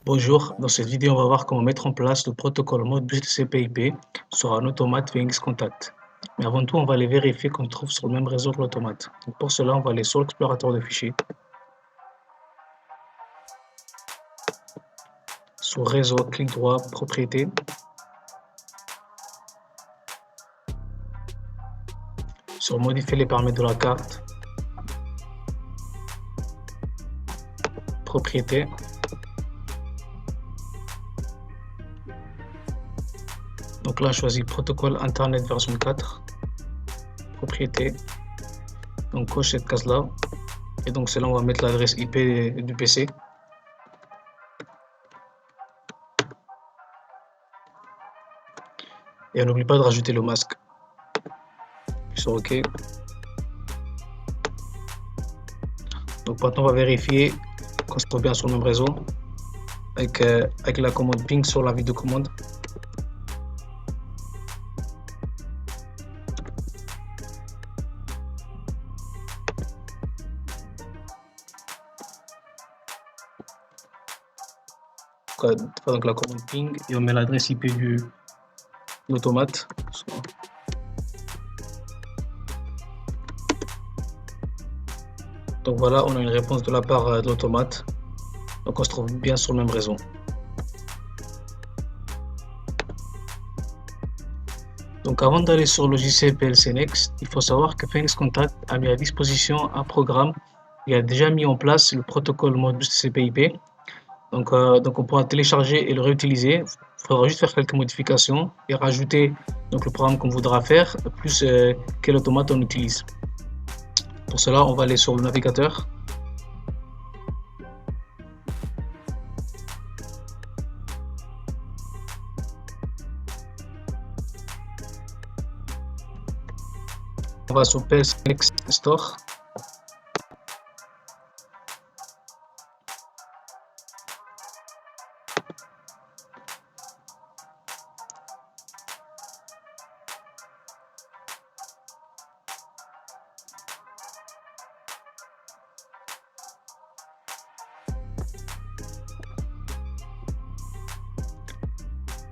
Bonjour, dans cette vidéo, on va voir comment mettre en place le protocole Modbus TCP/IP sur un automate Phoenix Contact. Mais avant tout, on va aller vérifier qu'on trouve sur le même réseau que l'automate. Pour cela, on va aller sur l'explorateur de fichiers, sur réseau, clic droit, propriété. Sur modifier les paramètres de la carte, propriété. Donc là, je choisis protocole Internet version 4, propriété. Donc coche cette case-là. Et donc c'est là où on va mettre l'adresse IP du PC. Et on n'oublie pas de rajouter le masque. Puis sur OK. Donc maintenant, on va vérifier qu'on se trouve bien sur le même réseau avec la commande ping sur la vidéo commande. Donc la commande ping et on met l'adresse IP de l'automate. Donc voilà, on a une réponse de la part de l'automate. Donc on se trouve bien sur le même réseau. Donc avant d'aller sur le logiciel PLC Next, il faut savoir que Phoenix Contact a mis à disposition un programme qui a déjà mis en place le protocole Modbus TCP/IP. Donc on pourra télécharger et le réutiliser. Il faudra juste faire quelques modifications et rajouter donc le programme qu'on voudra faire, plus quel automate on utilise. Pour cela, on va aller sur le navigateur. On va sur PLC Next Store.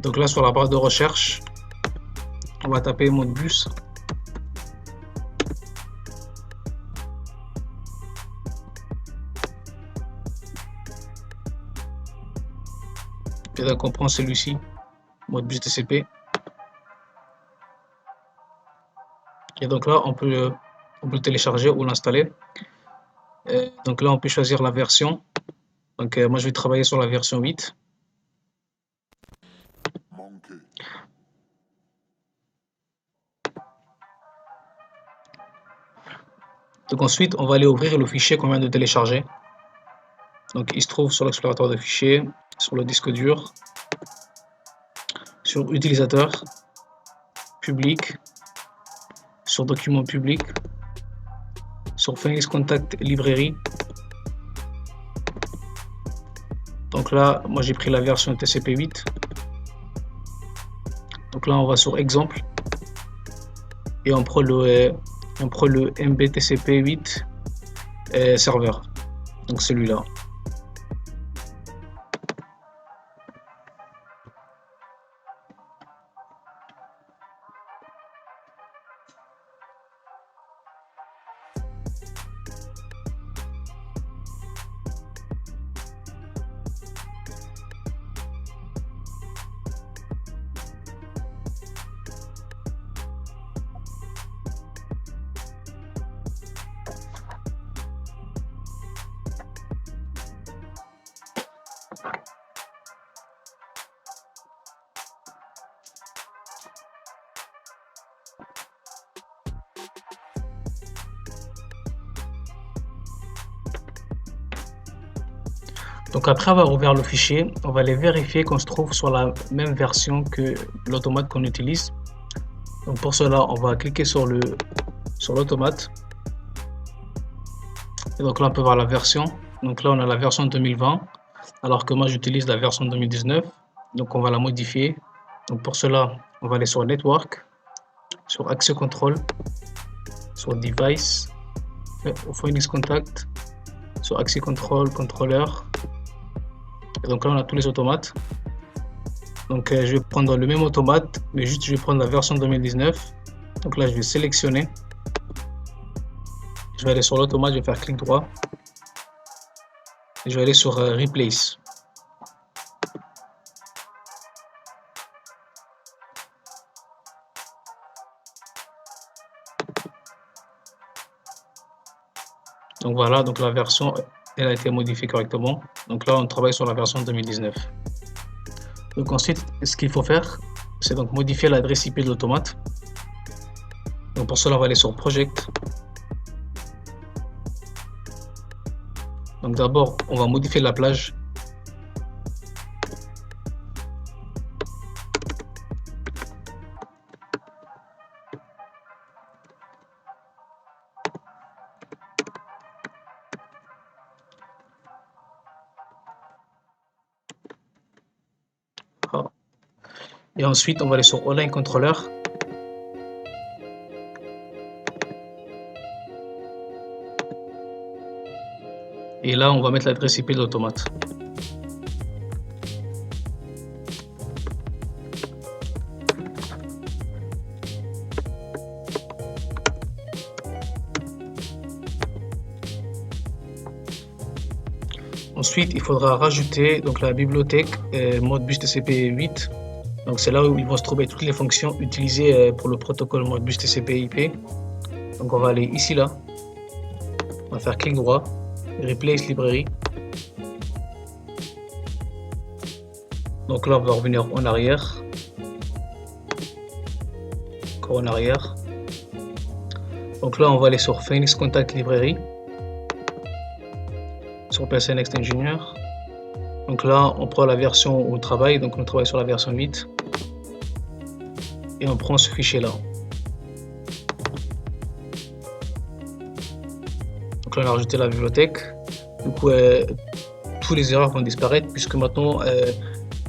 Donc là, sur la barre de recherche, on va taper Modbus. Et donc on prend celui-ci, Modbus TCP. Et donc là, on peut le télécharger ou l'installer. Donc là, on peut choisir la version. Donc moi, je vais travailler sur la version 8. Donc ensuite, on va aller ouvrir le fichier qu'on vient de télécharger. Donc il se trouve sur l'explorateur de fichiers, sur le disque dur, sur utilisateur, public, sur document public, sur Phoenix Contact librairie. Donc là, moi j'ai pris la version TCP/8. Donc là, on va sur exemple et on prend le MBTCP/8 serveur. Donc celui-là. Donc après avoir ouvert le fichier, on va aller vérifier qu'on se trouve sur la même version que l'automate qu'on utilise. Donc pour cela, on va cliquer sur l'automate. Et donc là, on peut voir la version. Donc là, on a la version 2020, alors que moi, j'utilise la version 2019. Donc on va la modifier. Donc pour cela, on va aller sur Network, sur Access Control, sur Device, Phoenix Contact, sur Access Control, Controller, Et donc là, on a tous les automates. Donc je vais prendre le même automate, mais juste je vais prendre la version 2019. Donc là, je vais sélectionner. Je vais aller sur l'automate, je vais faire clic droit. Et je vais aller sur Replace. Donc voilà, donc la version, elle a été modifiée correctement. Donc là, on travaille sur la version 2019. Donc ensuite, ce qu'il faut faire, c'est donc modifier l'adresse IP de l'automate. Donc pour cela, on va aller sur Project. Donc d'abord, on va modifier la plage. Ah. Et ensuite, on va aller sur Online Controller. Et là, on va mettre l'adresse IP de l'automate. Ensuite, il faudra rajouter donc la bibliothèque Modbus TCP 8. Donc c'est là où ils vont se trouver toutes les fonctions utilisées pour le protocole Modbus TCP/IP. Donc on va aller ici là, on va faire clic droit, Replace Library. Donc là on va revenir en arrière, encore en arrière. Donc là on va aller sur Phoenix Contact Library, sur PC Next Engineer. Donc là on prend la version où on travaille, donc on travaille sur la version 8. Et on prend ce fichier là. Donc là on a rajouté la bibliothèque. Du coup tous les erreurs vont disparaître puisque maintenant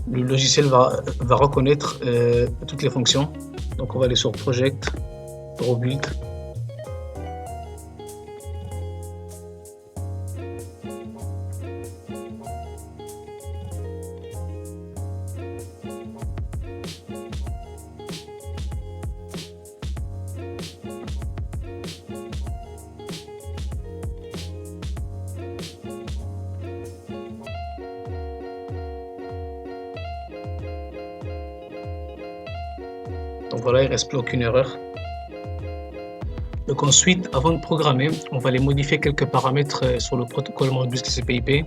le logiciel va reconnaître toutes les fonctions. Donc on va aller sur Project, Rebuild. Donc voilà, il ne reste plus aucune erreur. Donc ensuite, avant de programmer, on va aller modifier quelques paramètres sur le protocole Modbus TCP/IP.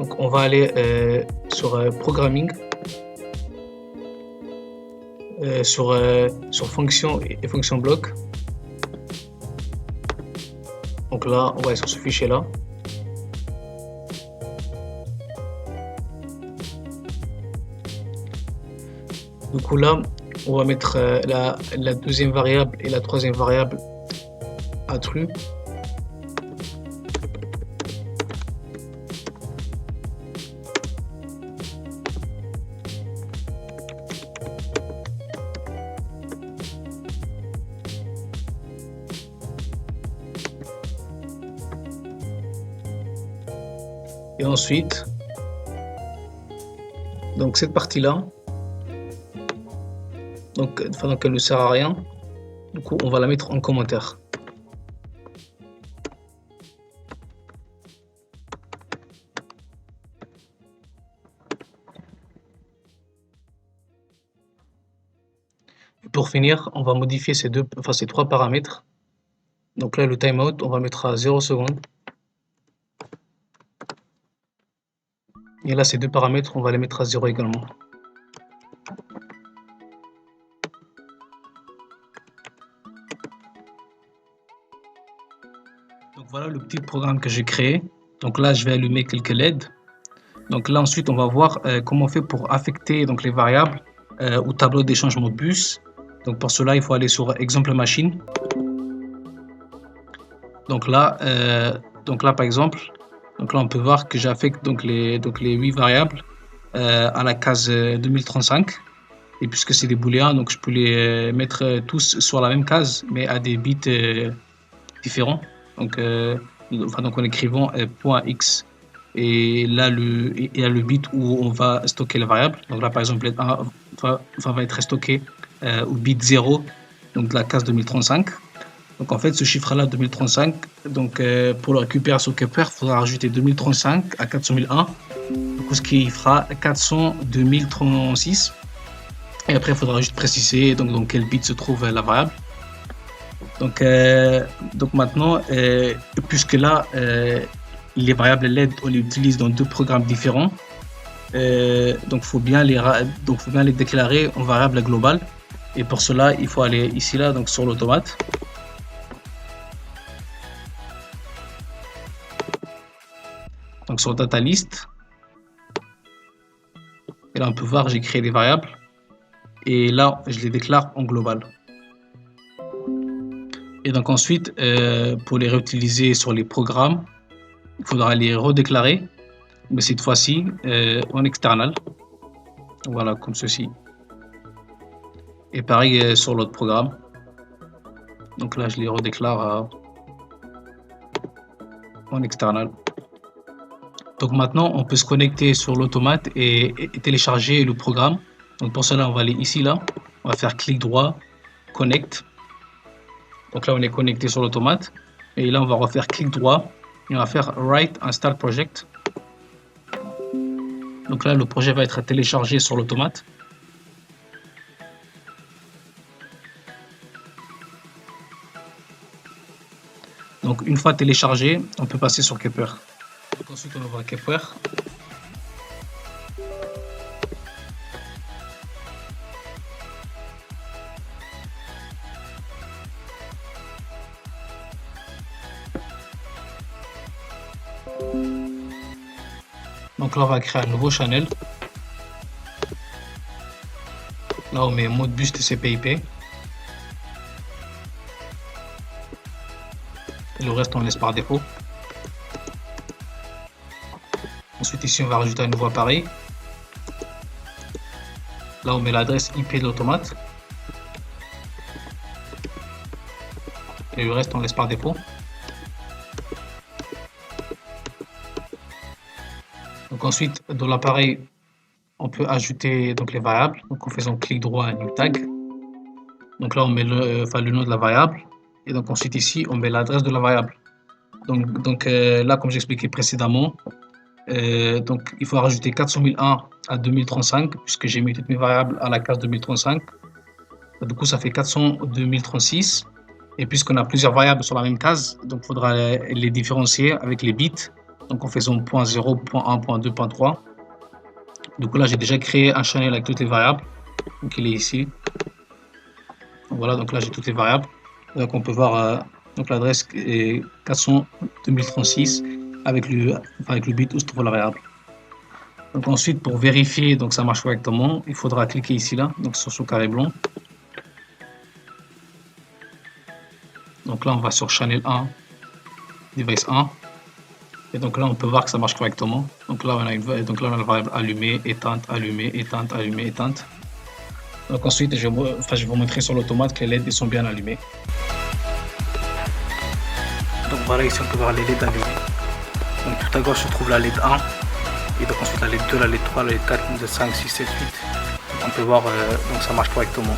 Donc on va aller sur Programming, sur Fonction et Fonction Bloc. Donc là, on va aller sur ce fichier là. Du coup là, on va mettre la deuxième variable et la troisième variable à true. Et ensuite, donc cette partie-là, donc elle ne sert à rien. Du coup, on va la mettre en commentaire. Et pour finir, on va modifier ces trois paramètres. Donc là, le timeout, on va mettre à 0 secondes. Et là, ces deux paramètres, on va les mettre à 0 également. Donc voilà le petit programme que j'ai créé. Donc là, je vais allumer quelques LED. Donc là, ensuite, on va voir comment on fait pour affecter donc, les variables au tableau d'échange Modbus. Donc pour cela, il faut aller sur Exemple Machine. Donc là, par exemple, donc là, on peut voir que j'affecte donc les 8 variables à la case 2035. Et puisque c'est des booléens, donc je peux les mettre tous sur la même case, mais à des bits différents. Donc en écrivant .x. Et là, il y a le bit où on va stocker la variable. Donc là, par exemple, LED 1 va être stocké au bit 0, donc de la case 2035. Donc en fait, ce chiffre-là, 2035, donc pour le récupérer sur Kepler, il faudra rajouter 2035 à 400 001, du coup, ce qui fera 400 2036. Et après, il faudra juste préciser donc, dans quel bit se trouve la variable. Donc maintenant, puisque là, les variables LED, on les utilise dans deux programmes différents, donc faut bien les déclarer en variable globale. Et pour cela, il faut aller ici là, donc sur l'automate. Donc sur data list. Et là, on peut voir, j'ai créé des variables. Et là, je les déclare en global. Et donc ensuite, pour les réutiliser sur les programmes, il faudra les redéclarer, mais cette fois-ci en external. Voilà, comme ceci. Et pareil sur l'autre programme. Donc là, je les redéclare en external. Donc maintenant, on peut se connecter sur l'automate et télécharger le programme. Donc pour cela, on va aller ici, là. On va faire clic droit, connect. Donc là, on est connecté sur l'automate. Et là, on va refaire clic droit et on va faire write install project. Donc là, le projet va être téléchargé sur l'automate. Donc une fois téléchargé, on peut passer sur Kepler. Donc ensuite, on ouvre Kepler. Donc là, on va créer un nouveau channel. Là, on met Modbus TCP/IP. Et le reste, on laisse par défaut. Ensuite, ici, on va rajouter un nouveau appareil. Là, on met l'adresse IP de l'automate. Et le reste, on laisse par défaut. Donc ensuite, dans l'appareil, on peut ajouter donc les variables. Donc en faisant clic droit à New Tag. Donc là, on met le nom de la variable. Et donc ensuite ici, on met l'adresse de la variable. Donc là, comme j'expliquais précédemment, donc il faut rajouter 400 001 à 2035, puisque j'ai mis toutes mes variables à la case 2035. Du coup, ça fait 400 2036. Et puisqu'on a plusieurs variables sur la même case, donc il faudra les différencier avec les bits. Donc en faisant .0, .1, .2, .3. Du coup là, j'ai déjà créé un channel avec toutes les variables. Donc il est ici. Donc, voilà, donc là j'ai toutes les variables. Donc on peut voir donc l'adresse est 400 2036 avec le bit où se trouve la variable. Donc ensuite, pour vérifier donc ça marche correctement, il faudra cliquer ici là, donc sur ce carré blanc. Donc là, on va sur Channel 1, Device 1. Et donc là, on peut voir que ça marche correctement. Donc là, on a la variable allumée, éteinte, allumée, éteinte, allumée, éteinte. Donc ensuite, je vais vous montrer sur l'automate que les LED sont bien allumées. Donc voilà, ici on peut voir les LED allumées. Donc tout à gauche se trouve la LED 1. Et donc ensuite la LED 2, la LED 3, la LED 4, la LED 5, 6, 7, 8. On peut voir donc ça marche correctement.